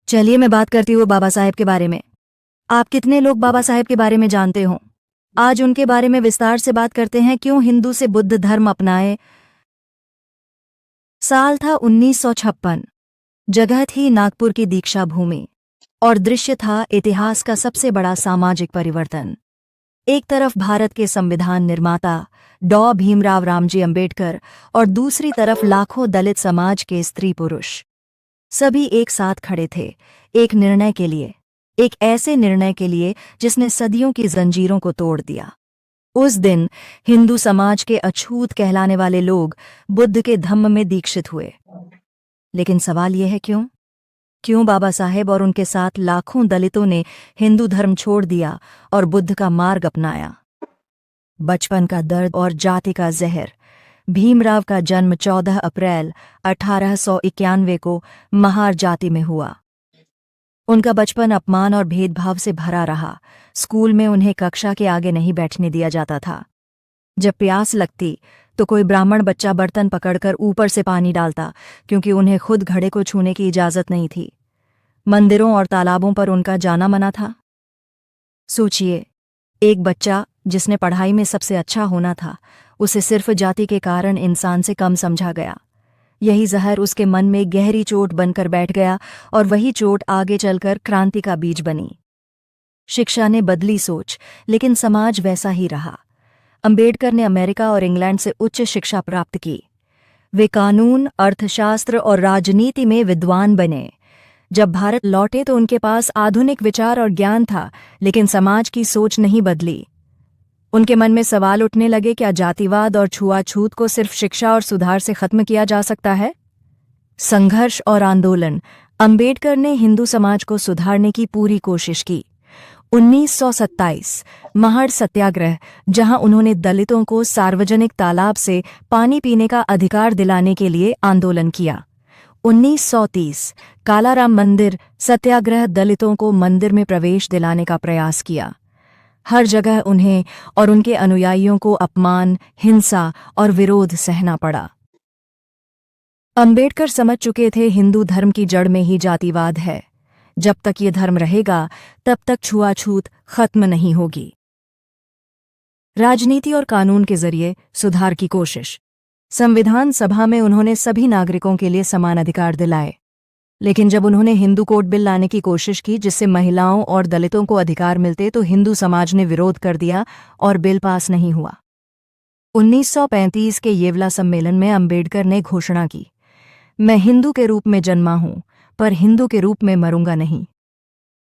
चलिए मैं बात करती हूँ बाबा साहेब के बारे में। आप कितने लोग बाबा साहेब के बारे में जानते हो? आज उनके बारे में विस्तार से बात करते हैं। क्यों हिंदू से बुद्ध धर्म अपनाए। साल था 1956। जगह थी नागपुर की दीक्षा भूमि और दृश्य था इतिहास का सबसे बड़ा सामाजिक परिवर्तन। एक तरफ भारत के संविधान निर्माता डॉ भीमराव रामजी अंबेडकर और दूसरी तरफ लाखों दलित समाज के स्त्री पुरुष। सभी एक साथ खड़े थे, एक निर्णय के लिए, एक ऐसे निर्णय के लिए जिसने सदियों की जंजीरों को तोड़ दिया। उस दिन हिंदू समाज के अछूत कहलाने वाले लोग बुद्ध के धम्म में दीक्षित हुए। लेकिन सवाल यह है क्यों बाबा साहेब और उनके साथ लाखों दलितों ने हिंदू धर्म छोड़ दिया और बुद्ध का मार्ग अपनाया? बचपन का दर्द और जाति का जहर। भीमराव का जन्म 14 अप्रैल 1891 को महार जाति में हुआ। उनका बचपन अपमान और भेदभाव से भरा रहा। स्कूल में उन्हें कक्षा के आगे नहीं बैठने दिया जाता था। जब प्यास लगती तो कोई ब्राह्मण बच्चा बर्तन पकड़कर ऊपर से पानी डालता, क्योंकि उन्हें खुद घड़े को छूने की इजाजत नहीं थी। मंदिरों और तालाबों पर उनका जाना मना था। सोचिए, एक बच्चा जिसने पढ़ाई में सबसे अच्छा होना था, उसे सिर्फ जाति के कारण इंसान से कम समझा गया। यही जहर उसके मन में गहरी चोट बनकर बैठ गया और वही चोट आगे चलकर क्रांति का बीज बनी। शिक्षा ने बदली सोच, लेकिन समाज वैसा ही रहा। अंबेडकर ने अमेरिका और इंग्लैंड से उच्च शिक्षा प्राप्त की। वे कानून, अर्थशास्त्र और राजनीति में विद्वान बने। जब भारत लौटे तो उनके पास आधुनिक विचार और ज्ञान था, लेकिन समाज की सोच नहीं बदली। उनके मन में सवाल उठने लगे, क्या जातिवाद और छुआछूत को सिर्फ शिक्षा और सुधार से खत्म किया जा सकता है? संघर्ष और आंदोलन। अंबेडकर ने हिंदू समाज को सुधारने की पूरी कोशिश की। 1927 महाड़ सत्याग्रह, जहां उन्होंने दलितों को सार्वजनिक तालाब से पानी पीने का अधिकार दिलाने के लिए आंदोलन किया। 1930 कालाराम मंदिर सत्याग्रह, दलितों को मंदिर में प्रवेश दिलाने का प्रयास किया। हर जगह उन्हें और उनके अनुयायियों को अपमान, हिंसा और विरोध सहना पड़ा। अंबेडकर समझ चुके थे हिंदू धर्म की जड़ में ही जातिवाद है। जब तक ये धर्म रहेगा तब तक छुआछूत खत्म नहीं होगी। राजनीति और कानून के जरिए सुधार की कोशिश। संविधान सभा में उन्होंने सभी नागरिकों के लिए समान अधिकार दिलाए। लेकिन जब उन्होंने हिंदू कोड बिल लाने की कोशिश की, जिससे महिलाओं और दलितों को अधिकार मिलते, तो हिंदू समाज ने विरोध कर दिया और बिल पास नहीं हुआ। 1935 के येवला सम्मेलन में अंबेडकर ने घोषणा की, मैं हिंदू के रूप में जन्मा हूं, पर हिंदू के रूप में मरूंगा नहीं।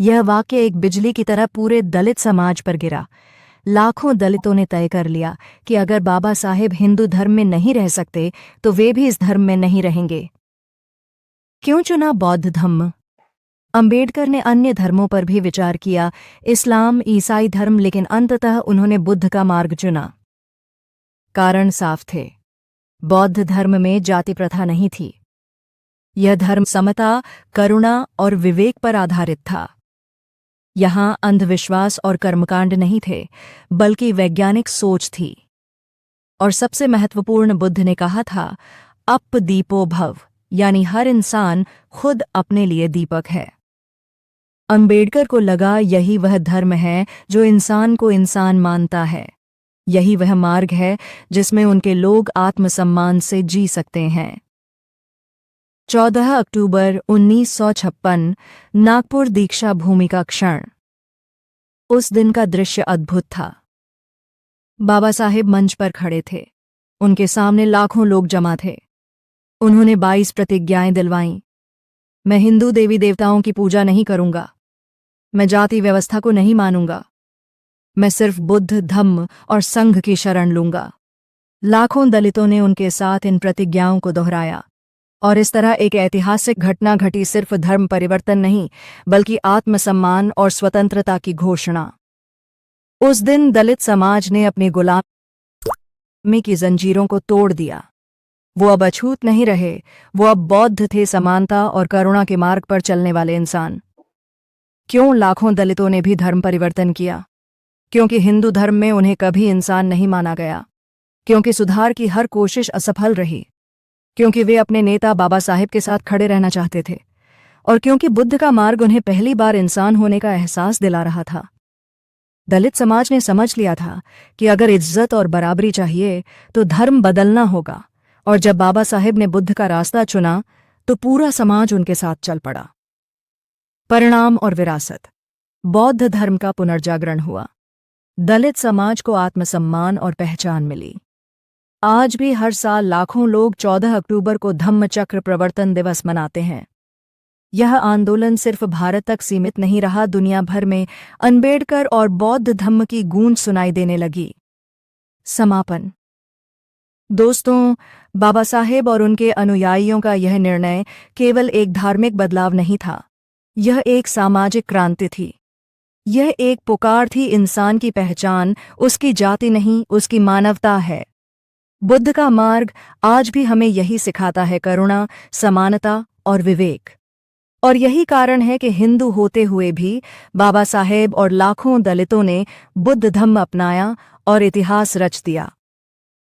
यह वाक्य एक बिजली की तरह पूरे दलित समाज पर गिरा। लाखों दलितों ने तय कर लिया कि अगर बाबा साहेब हिंदू धर्म में नहीं रह सकते तो वे भी इस धर्म में नहीं रहेंगे। क्यों चुना बौद्ध धर्म? अंबेडकर ने अन्य धर्मों पर भी विचार किया, इस्लाम, ईसाई धर्म, लेकिन अंततः उन्होंने बुद्ध का मार्ग चुना। कारण साफ थे, बौद्ध धर्म में जाति प्रथा नहीं थी। यह धर्म समता, करुणा और विवेक पर आधारित था। यहाँ अंधविश्वास और कर्मकांड नहीं थे, बल्कि वैज्ञानिक सोच थी। और सबसे महत्वपूर्ण, बुद्ध ने कहा था, अप दीपो भव, यानी हर इंसान खुद अपने लिए दीपक है। अंबेडकर को लगा यही वह धर्म है जो इंसान को इंसान मानता है। यही वह मार्ग है जिसमें उनके लोग आत्मसम्मान से जी सकते हैं। 14 अक्टूबर 1956 नागपुर दीक्षा भूमि का क्षण। उस दिन का दृश्य अद्भुत था। बाबा साहेब मंच पर खड़े थे। उनके सामने लाखों लोग जमा थे। उन्होंने 22 प्रतिज्ञाएं दिलवाईं। मैं हिंदू देवी देवताओं की पूजा नहीं करूंगा। मैं जाति व्यवस्था को नहीं मानूंगा। मैं सिर्फ बुद्ध, धम्म और संघ की शरण लूंगा। लाखों दलितों ने उनके साथ इन प्रतिज्ञाओं को दोहराया और इस तरह एक ऐतिहासिक घटना घटी। सिर्फ धर्म परिवर्तन नहीं, बल्कि आत्मसम्मान और स्वतंत्रता की घोषणा। उस दिन दलित समाज ने अपनी गुलामी की जंजीरों को तोड़ दिया। वो अब अछूत नहीं रहे, वो अब बौद्ध थे, समानता और करुणा के मार्ग पर चलने वाले इंसान। क्यों लाखों दलितों ने भी धर्म परिवर्तन किया? क्योंकि हिंदू धर्म में उन्हें कभी इंसान नहीं माना गया। क्योंकि सुधार की हर कोशिश असफल रही। क्योंकि वे अपने नेता बाबा साहेब के साथ खड़े रहना चाहते थे और क्योंकि बुद्ध का मार्ग उन्हें पहली बार इंसान होने का एहसास दिला रहा था। दलित समाज ने समझ लिया था कि अगर इज्जत और बराबरी चाहिए तो धर्म बदलना होगा, और जब बाबा साहेब ने बुद्ध का रास्ता चुना तो पूरा समाज उनके साथ चल पड़ा। परिणाम और विरासत। बौद्ध धर्म का पुनर्जागरण हुआ। दलित समाज को आत्मसम्मान और पहचान मिली। आज भी हर साल लाखों लोग 14 अक्टूबर को धम्मचक्र प्रवर्तन दिवस मनाते हैं। यह आंदोलन सिर्फ भारत तक सीमित नहीं रहा, दुनिया भर में अम्बेडकर और बौद्ध धम्म की गूंज सुनाई देने लगी। समापन। दोस्तों, बाबा साहेब और उनके अनुयायियों का यह निर्णय केवल एक धार्मिक बदलाव नहीं था, यह एक सामाजिक क्रांति थी। यह एक पुकार थी, इंसान की पहचान उसकी जाति नहीं, उसकी मानवता है। बुद्ध का मार्ग आज भी हमें यही सिखाता है, करुणा, समानता और विवेक। और यही कारण है कि हिंदू होते हुए भी बाबा साहेब और लाखों दलितों ने बुद्ध धम्म अपनाया और इतिहास रच दिया।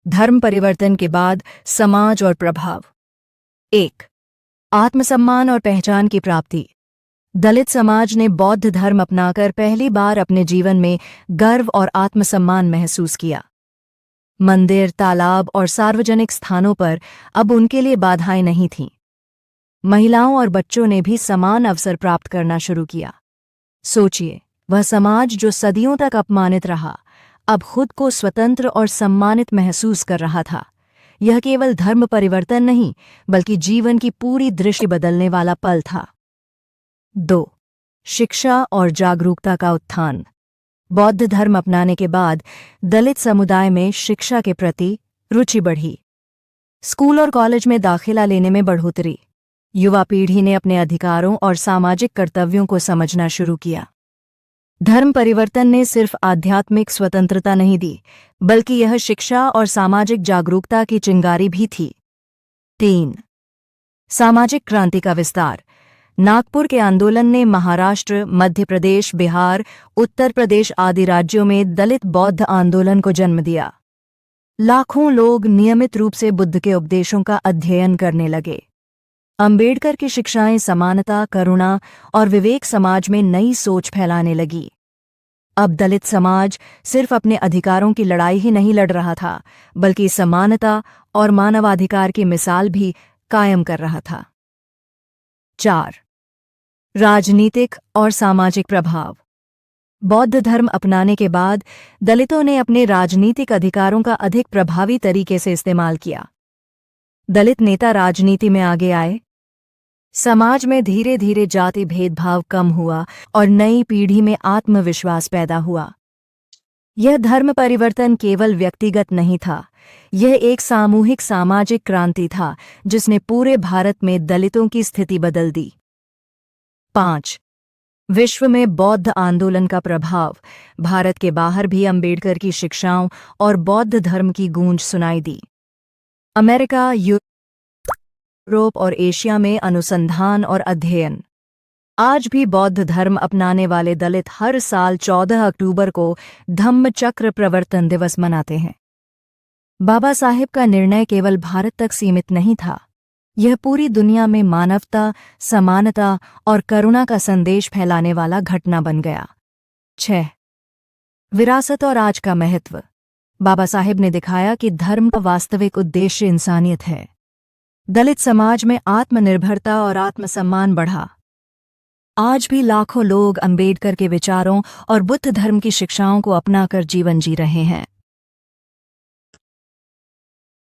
धर्म परिवर्तन के बाद समाज और प्रभाव। 1. आत्मसम्मान और पहचान की प्राप्ति। दलित समाज ने बौद्ध धर्म अपनाकर पहली बार अपने जीवन में गर्व और आत्मसम्मान महसूस किया। मंदिर, तालाब और सार्वजनिक स्थानों पर अब उनके लिए बाधाएं नहीं थीं। महिलाओं और बच्चों ने भी समान अवसर प्राप्त करना शुरू किया। सोचिए, वह समाज जो सदियों तक अपमानित रहा, अब खुद को स्वतंत्र और सम्मानित महसूस कर रहा था। यह केवल धर्म परिवर्तन नहीं, बल्कि जीवन की पूरी दृष्टि बदलने वाला पल था। 2. शिक्षा और जागरूकता का उत्थान। बौद्ध धर्म अपनाने के बाद दलित समुदाय में शिक्षा के प्रति रुचि बढ़ी। स्कूल और कॉलेज में दाखिला लेने में बढ़ोतरी। युवा पीढ़ी ने अपने अधिकारों और सामाजिक कर्तव्यों को समझना शुरू किया। धर्म परिवर्तन ने सिर्फ आध्यात्मिक स्वतंत्रता नहीं दी, बल्कि यह शिक्षा और सामाजिक जागरूकता की चिंगारी भी थी। 3. सामाजिक क्रांति का विस्तार। नागपुर के आंदोलन ने महाराष्ट्र, मध्य प्रदेश, बिहार, उत्तर प्रदेश आदि राज्यों में दलित बौद्ध आंदोलन को जन्म दिया। लाखों लोग नियमित रूप से बुद्ध के उपदेशों का अध्ययन करने लगे। अम्बेडकर की शिक्षाएं समानता, करुणा और विवेक समाज में नई सोच फैलाने लगी। अब दलित समाज सिर्फ अपने अधिकारों की लड़ाई ही नहीं लड़ रहा था, बल्कि समानता और मानवाधिकार की मिसाल भी कायम कर रहा था। 4. राजनीतिक और सामाजिक प्रभाव। बौद्ध धर्म अपनाने के बाद दलितों ने अपने राजनीतिक अधिकारों का अधिक प्रभावी तरीके से इस्तेमाल किया। दलित नेता राजनीति में आगे आए। समाज में धीरे धीरे जाति भेदभाव कम हुआ और नई पीढ़ी में आत्मविश्वास पैदा हुआ। यह धर्म परिवर्तन केवल व्यक्तिगत नहीं था, यह एक सामूहिक सामाजिक क्रांति था जिसने पूरे भारत में दलितों की स्थिति बदल दी। 5. विश्व में बौद्ध आंदोलन का प्रभाव। भारत के बाहर भी अम्बेडकर की शिक्षाओं और बौद्ध धर्म की गूंज सुनाई दी। अमेरिका, यूरोप और एशिया में अनुसंधान और अध्ययन। आज भी बौद्ध धर्म अपनाने वाले दलित हर साल 14 अक्टूबर को धम्मचक्र प्रवर्तन दिवस मनाते हैं। बाबा साहेब का निर्णय केवल भारत तक सीमित नहीं था, यह पूरी दुनिया में मानवता, समानता और करुणा का संदेश फैलाने वाला घटना बन गया। 6. विरासत और आज का महत्व। बाबा साहेब ने दिखाया कि धर्म का वास्तविक उद्देश्य इंसानियत है। दलित समाज में आत्मनिर्भरता और आत्मसम्मान बढ़ा। आज भी लाखों लोग अम्बेडकर के विचारों और बुद्ध धर्म की शिक्षाओं को अपनाकर जीवन जी रहे हैं।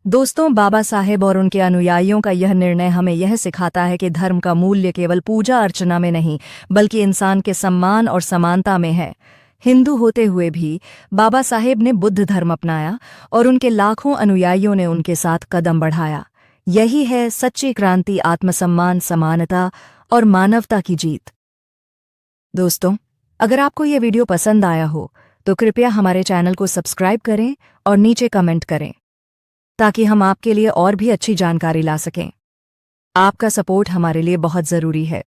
दोस्तों, बाबा साहेब और उनके अनुयायियों का यह निर्णय हमें यह सिखाता है कि धर्म का मूल्य केवल पूजा अर्चना में नहीं, बल्कि इंसान के सम्मान और समानता में है। हिंदू होते हुए भी बाबा साहेब ने बुद्ध धर्म अपनाया और उनके लाखों अनुयायियों ने उनके साथ कदम बढ़ाया। यही है सच्ची क्रांति, आत्मसम्मान, समानता और मानवता की जीत। दोस्तों, अगर आपको यह वीडियो पसंद आया हो तो कृपया हमारे चैनल को सब्सक्राइब करें और नीचे कमेंट करें, ताकि हम आपके लिए और भी अच्छी जानकारी ला सकें। आपका सपोर्ट हमारे लिए बहुत ज़रूरी है।